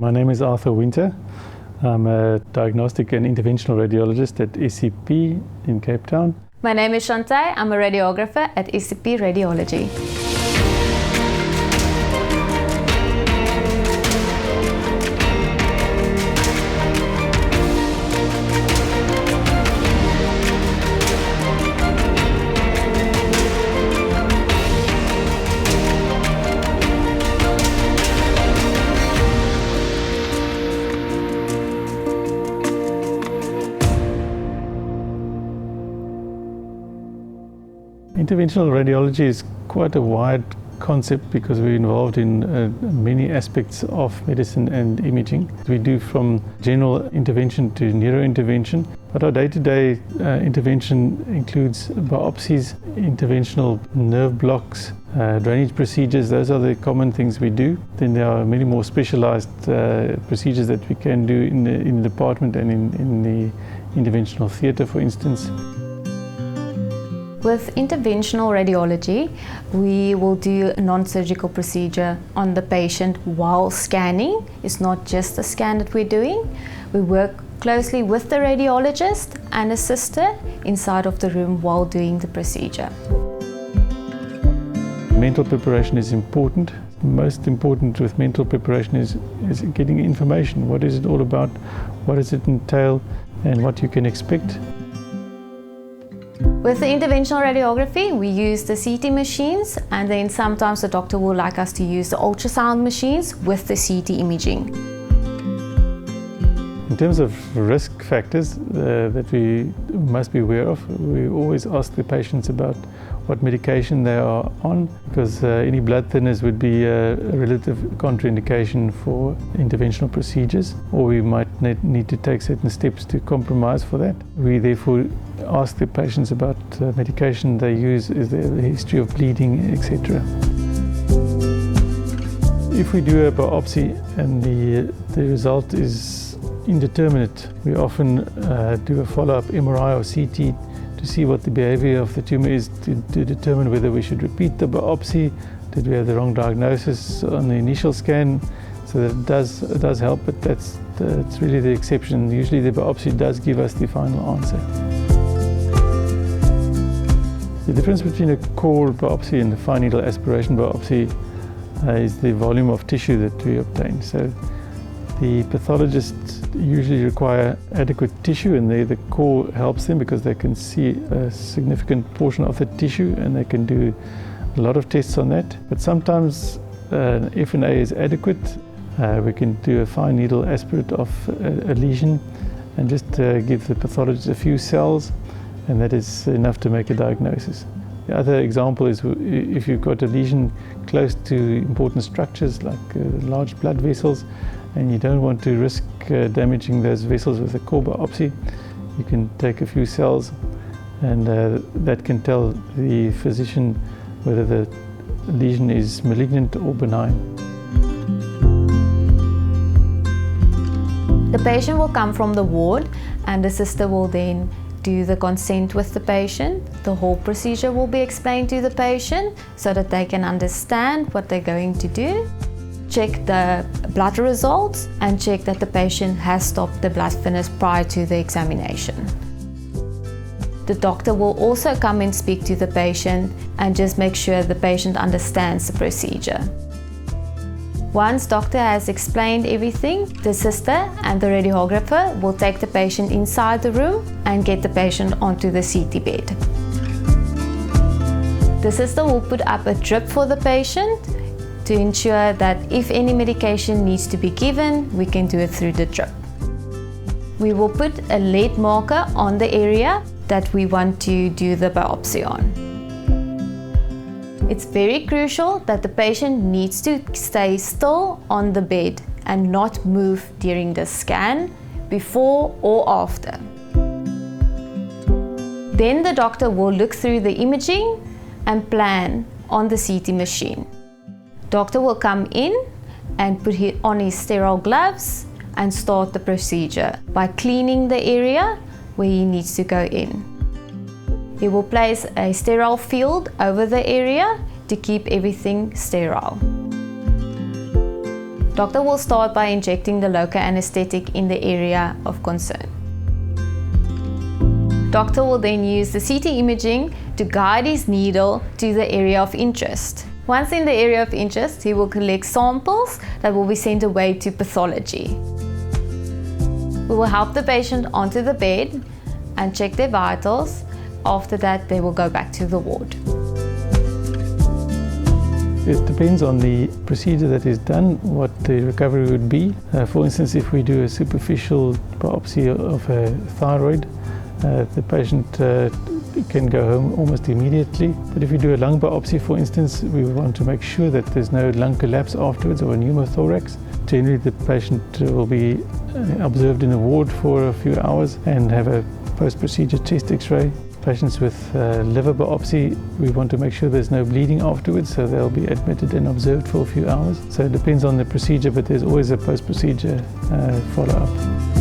My name is Arthur Winter. I'm a diagnostic and interventional radiologist at SCP in Cape Town. My name is Chanté. I'm a radiographer at SCP Radiology. Interventional radiology is quite a wide concept because we're involved in many aspects of medicine and imaging. We do from general intervention to neuro-intervention, but our day-to-day intervention includes biopsies, interventional nerve blocks, drainage procedures. Those are the common things we do. Then there are many more specialized procedures that we can do in the department and in the interventional theatre, for instance. With interventional radiology, we will do a non-surgical procedure on the patient while scanning. It's not just a scan that we're doing. We work closely with the radiologist and a sister inside of the room while doing the procedure. Mental preparation is important. Most important with mental preparation is getting information. What is it all about? What does it entail? And what you can expect. With the interventional radiography, we use the CT machines, and then sometimes the doctor will like us to use the ultrasound machines with the CT imaging. In terms of risk factors that we must be aware of, we always ask the patients about what medication they are on, because any blood thinners would be a relative contraindication for interventional procedures, or we might need to take certain steps to compromise for that. We therefore ask the patients about medication they use, is there a history of bleeding, etc. If we do a biopsy and the result is indeterminate, we often do a follow-up MRI or CT to see what the behavior of the tumor is, to determine whether we should repeat the biopsy. Did we have the wrong diagnosis on the initial scan? So that it does help, but that's really the exception. Usually the biopsy does give us the final answer. The difference between a core biopsy and a fine needle aspiration biopsy is the volume of tissue that we obtain. So the pathologists usually require adequate tissue, and the core helps them because they can see a significant portion of the tissue and they can do a lot of tests on that. But sometimes F&A is adequate. We can do a fine needle aspirate of a lesion and just give the pathologist a few cells, and that is enough to make a diagnosis. The other example is if you've got a lesion close to important structures like large blood vessels, and you don't want to risk damaging those vessels with a core biopsy, you can take a few cells, and that can tell the physician whether the lesion is malignant or benign. The patient will come from the ward, and the sister will then do the consent with the patient. The whole procedure will be explained to the patient so that they can understand what they're going to do. Check the blood results and check that the patient has stopped the blood thinners prior to the examination. The doctor will also come and speak to the patient and just make sure the patient understands the procedure. Once doctor has explained everything, the sister and the radiographer will take the patient inside the room and get the patient onto the CT bed. The sister will put up a drip for the patient to ensure that if any medication needs to be given, we can do it through the drip. We will put a lead marker on the area that we want to do the biopsy on. It's very crucial that the patient needs to stay still on the bed and not move during the scan, before or after. Then the doctor will look through the imaging and plan on the CT machine. Doctor will come in and put on his sterile gloves and start the procedure by cleaning the area where he needs to go in. He will place a sterile field over the area to keep everything sterile. Doctor will start by injecting the local anesthetic in the area of concern. Doctor will then use the CT imaging to guide his needle to the area of interest. Once in the area of interest, he will collect samples that will be sent away to pathology. We will help the patient onto the bed and check their vitals. After that, they will go back to the ward. It depends on the procedure that is done, what the recovery would be. For instance, if we do a superficial biopsy of a thyroid, the patient can go home almost immediately. But if we do a lung biopsy, for instance, we want to make sure that there's no lung collapse afterwards or a pneumothorax. Generally, the patient will be observed in the ward for a few hours and have a post-procedure chest x-ray. Patients with liver biopsy, we want to make sure there's no bleeding afterwards, so they'll be admitted and observed for a few hours. So it depends on the procedure, but there's always a post-procedure follow-up.